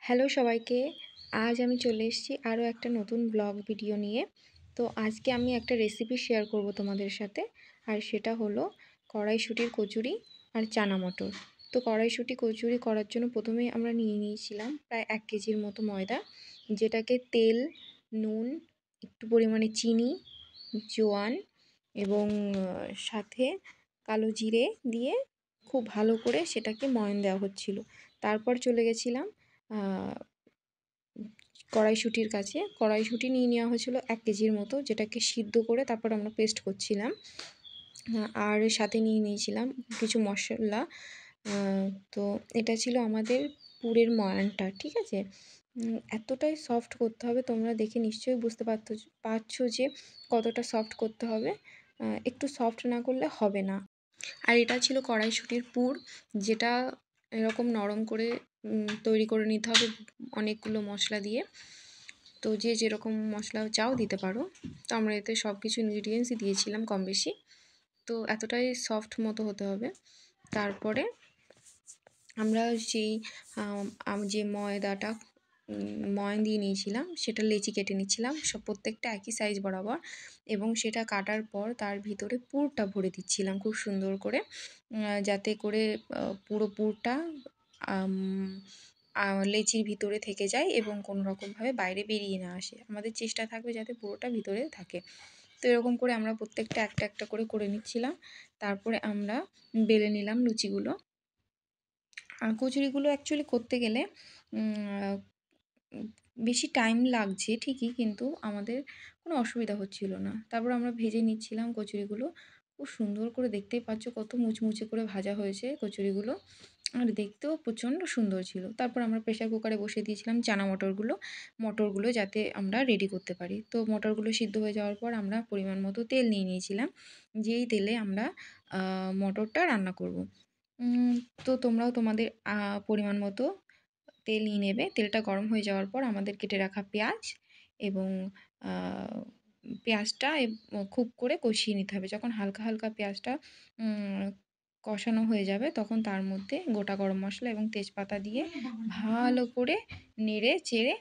Hello সবাইকে। আজ আমি চলে এসেছি আরও একটা নতুন ব্লগ ভিডিও নিয়ে। তো আজকে আমি একটা রেসিপি শেয়ার করব তোমাদের সাথে, আর সেটা হলো কড়াইশুঁটির কচুরি আর চানা মটর। তো কড়াইশুঁটি কচুরি করার জন্য প্রথমেই আমরা নিয়ে নিয়েছিলাম প্রায় 1 কেজির মতো ময়দা, যেটাকে তেল, নুন, একটু পরিমাণে চিনি, জোয়ান এবং সাথে কালো জিরে দিয়ে খুব ভালো করে সেটাকে ময়ান দেওয়া হচ্ছিল। তারপর চলে গেছিলাম কড়াইশুঁটির কাছে। কড়াইশুঁটি নিয়ে নেওয়া হয়েছিল 1 কেজির মতো, যেটাকে সিদ্ধ করে তারপর আমরা পেস্ট করছিলাম। আর সাথে নিয়ে নিয়েছিলাম কিছু মশলা। তো এটা ছিল আমাদের পুরের ময়ানটা, ঠিক আছে? এতটাই সফট করতে হবে, তোমরা দেখে নিশ্চয়ই বুঝতে পারছো যে কতটা সফট করতে হবে। একটু সফট না করলে হবে না। আর এটা ছিল কড়াইশুঁটির পুর, যেটা এরকম নরম করে তৈরি করে নিতে হবে অনেকগুলো মশলা দিয়ে। তো যে যেরকম মশলা চাও দিতে পারো। তো আমরা এতে সব কিছু ইনগ্রিডিয়েন্টসই দিয়েছিলাম কম বেশি। তো এতটাই সফট মতো হতে হবে। তারপরে আমরা যে ময়দাটা ময়ান দিয়ে নিয়েছিলাম সেটা লেচি কেটে নিচ্ছিলাম, সব প্রত্যেকটা একই সাইজ বরাবর, এবং সেটা কাটার পর তার ভিতরে পুরটা ভরে দিচ্ছিলাম খুব সুন্দর করে, যাতে করে পুরো পুরটা লেচির ভিতরে থেকে যায় এবং কোনো রকমভাবে বাইরে বেরিয়ে না আসে। আমাদের চেষ্টা থাকবে যাতে পুরোটা ভিতরে থাকে। তো এরকম করে আমরা প্রত্যেকটা একটা একটা করে নিচ্ছিলাম। তারপরে আমরা বেলে নিলাম লুচিগুলো। কচুরিগুলো অ্যাকচুয়ালি করতে গেলে বেশি টাইম লাগছে ঠিকই, কিন্তু আমাদের কোনো অসুবিধা হচ্ছিল না। তারপর আমরা ভেজে নিচ্ছিলাম কচুরিগুলো। খুব সুন্দর করে, দেখতেই পাচ্ছ কত মুচমুচে করে ভাজা হয়েছে কচুরিগুলো, আর দেখতেও প্রচণ্ড সুন্দর ছিল। তারপর আমরা প্রেসার কুকারে বসিয়ে দিয়েছিলাম চানা মটরগুলো যাতে আমরা রেডি করতে পারি। তো মটরগুলো সিদ্ধ হয়ে যাওয়ার পর আমরা পরিমাণ মতো তেল নিয়ে নিয়েছিলাম, যেই তেলে আমরা মটরটা রান্না করব। তো তোমরাও তোমাদের পরিমাণ মতো তেল নিয়ে নেবে। তেলটা গরম হয়ে যাওয়ার পর আমাদের কেটে রাখা পেঁয়াজ এবং পেঁয়াজটা খুব করে কষিয়ে নিতে হবে। যখন হালকা হালকা পেঁয়াজটা কষানো হয়ে যাবে, তখন তার মধ্যে গোটা গরম মশলা এবং তেজপাতা দিয়ে ভালো করে নেড়ে চেড়ে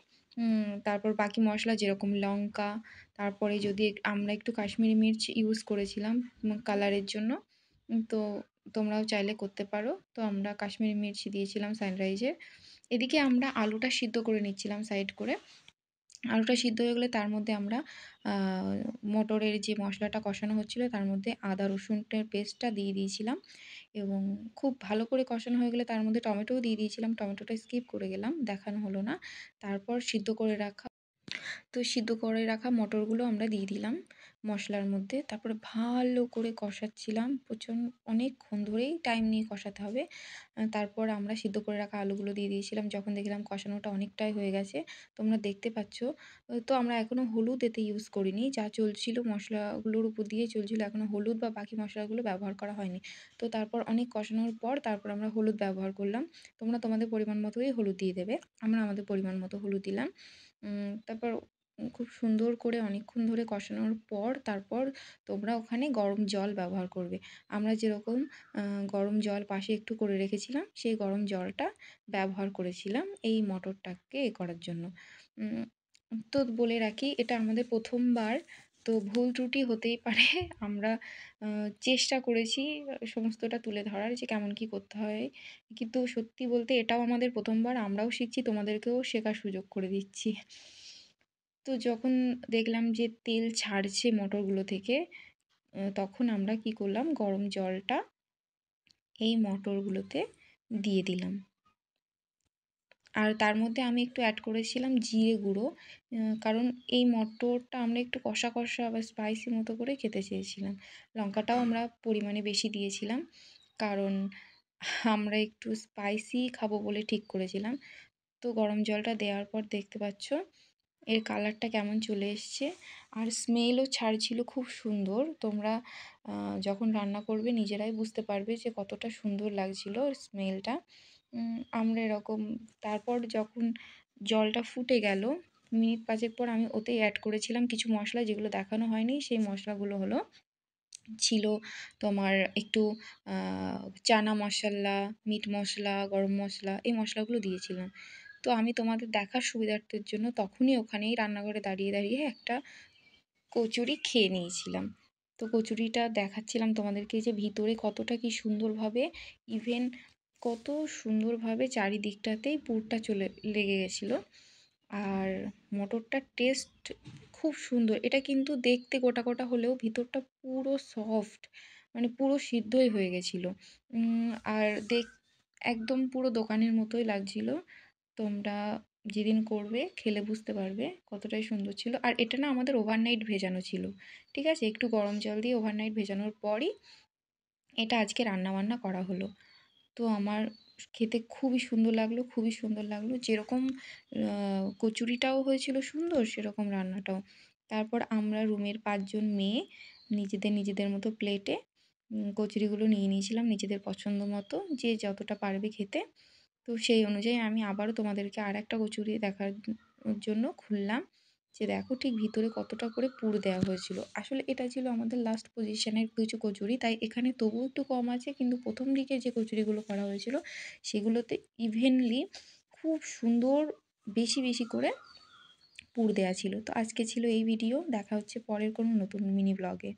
তারপর বাকি মশলা যেরকম লঙ্কা, তারপরে যদি আমরা একটু কাশ্মীরি মির্চ ইউজ করেছিলাম কালারের জন্য, তো তোমরাও চাইলে করতে পারো। তো আমরা কাশ্মীরি মির্চ দিয়েছিলাম সানরাইজের। এদিকে আমরা আলুটা সিদ্ধ করে নিচ্ছিলাম সাইড করে। আলুটা সিদ্ধ হয়ে গেলে তার মধ্যে আমরা মটরের যে মশলাটা কষানো হচ্ছিলো তার মধ্যে আদা রসুনের পেস্টটা দিয়ে দিয়েছিলাম, এবং খুব ভালো করে কষানো হয়ে গেলে তার মধ্যে টমেটোও দিয়ে দিয়েছিলাম। টমেটোটা স্কিপ করে গেলাম, দেখানো হলো না। তারপর সিদ্ধ করে রাখা মটরগুলো আমরা দিয়ে দিলাম মশলার মধ্যে। তারপরে ভালো করে কষাচ্ছিলাম, অনেকক্ষণ ধরেই টাইম নিয়ে কষাতে হবে। তারপর আমরা সিদ্ধ করে রাখা আলুগুলো দিয়ে দিয়েছিলাম। যখন দেখলাম কষানোটা অনেকটাই হয়ে গেছে, তোমরা দেখতে পাচ্ছ। তো আমরা এখনও হলুদ এতে ইউজ করিনি, যা চলছিল মশলাগুলোর উপর দিয়ে চলছিল, এখনও হলুদ বা বাকি মশলাগুলো ব্যবহার করা হয়নি। তো তারপর অনেক কষানোর পর তারপর আমরা হলুদ ব্যবহার করলাম। তোমরা তোমাদের পরিমাণ মতোই হলুদ দিয়ে দেবে। আমরা আমাদের পরিমাণ মতো হলুদ দিলাম। তারপর খুব সুন্দর করে অনেকক্ষণ ধরে কষানোর পর তারপর তোমরা ওখানে গরম জল ব্যবহার করবে। আমরা যেরকম গরম জল পাশে একটু করে রেখেছিলাম, সেই গরম জলটা ব্যবহার করেছিলাম এই মটরটাকে করার জন্য। তো বলে রাখি, এটা আমাদের প্রথমবার, তো ভুল ত্রুটি হতেই পারে। আমরা চেষ্টা করেছি সমস্তটা তুলে ধরার, যে কেমন কী করতে হয়। কিন্তু সত্যি বলতে এটাও আমাদের প্রথমবার, আমরাও শিখছি, তোমাদেরকেও শেখার সুযোগ করে দিচ্ছি। তো যখন দেখলাম যে তেল ছাড়ছে মটরগুলো থেকে, তখন আমরা কি করলাম, গরম জলটা এই মটরগুলোতে দিয়ে দিলাম। আর তার মধ্যে আমি একটু অ্যাড করেছিলাম জিরে গুঁড়ো, কারণ এই মটরটা আমরা একটু কষা কষা বা স্পাইসি মতো করে খেতে চেয়েছিলাম। লঙ্কাটাও আমরা পরিমাণে বেশি দিয়েছিলাম, কারণ আমরা একটু স্পাইসি খাবো বলে ঠিক করেছিলাম। তো গরম জলটা দেওয়ার পর দেখতে পাচ্ছ এর কালারটা কেমন চলে এসছে, আর স্মেলও ছাড়ছিল খুব সুন্দর। তোমরা যখন রান্না করবে নিজেরাই বুঝতে পারবে যে কতটা সুন্দর লাগছিল স্মেলটা। আমরা এরকম, তারপর যখন জলটা ফুটে গেল, মিনিট 5 পর আমি ওতেই অ্যাড করেছিলাম কিছু মশলা, যেগুলো দেখানো হয়নি। সেই মশলাগুলো ছিল তোমার একটু চানা মশলা, মিট মশলা, গরম মশলা, এই মশলাগুলো দিয়েছিলাম। তো আমি তোমাদের দেখার সুবিধার্থের জন্য তখনই ওখানেই রান্নাঘরে দাঁড়িয়ে দাঁড়িয়ে একটা কচুরি খেয়ে নিয়েছিলাম। তো কচুরিটা দেখাচ্ছিলাম তোমাদেরকে যে ভিতরে কতটা কি সুন্দরভাবে, ইভেন কত সুন্দরভাবে চারিদিকটাতেই পুরটা লেগে গেছিলো। আর মটরটার টেস্ট খুব সুন্দর। এটা কিন্তু দেখতে গোটা গোটা হলেও ভিতরটা পুরো সফট, মানে পুরো সিদ্ধই হয়ে গেছিলো। আর একদম পুরো দোকানের মতোই লাগছিলো। তোমরা যেদিন করবে খেলে বুঝতে পারবে কতটাই সুন্দর ছিল। আর এটা না আমাদের ওভারনাইট ভেজানো ছিল, ঠিক আছে? একটু গরম জল দিয়ে ওভারনাইট ভেজানোর পরই এটা আজকে রান্নাবান্না করা হলো। তো আমার খেতে খুবই সুন্দর লাগলো, খুবই সুন্দর লাগলো। যেরকম কচুরিটাও হয়েছিল সুন্দর, সেরকম রান্নাটাও। তারপর আমরা রুমের ৫ জন মেয়ে নিজেদের মতো প্লেটে কচুরিগুলো নিয়ে নিয়েছিলাম নিজেদের পছন্দ মতো, যে যতটা পারবে খেতে। তো সেই অনুযায়ী আমি আবারও তোমাদেরকে আরেকটা কচুরি দেখার জন্য খুললাম, যে দেখো ঠিক ভিতরে কতটা করে পুর দেওয়া হয়েছিল। আসলে এটা ছিল আমাদের লাস্ট পজিশনের কিছু কচুরি, তাই এখানে তবুও একটু কম আছে, কিন্তু প্রথম দিকে যে কচুরিগুলো করা হয়েছিল সেগুলোতে ইভেনলি খুব সুন্দর বেশি বেশি করে পুর দেওয়া ছিল। তো আজকে ছিল এই ভিডিও, দেখা হচ্ছে পরের কোনো নতুন মিনি ব্লগে।